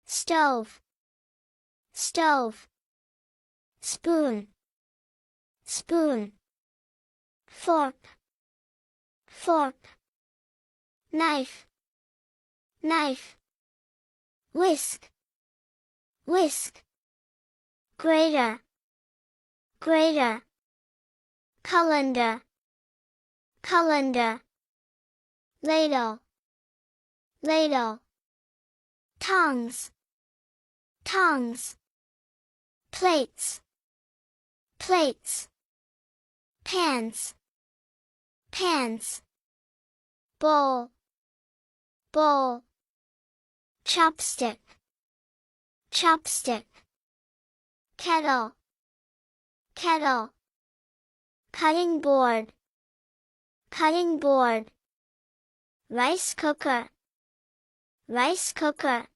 stove, stove. Spoon, spoon. Fork, fork. Knife, knife. Whisk, whisk. Grater, grater. Colander, colander. Ladle, ladle. Tongs, tongs. Plates, plates. Pans, pans. Bowl, bowl. Chopstick, chopstick. Kettle, kettle. Cutting board, cutting board. Rice cooker, rice cooker.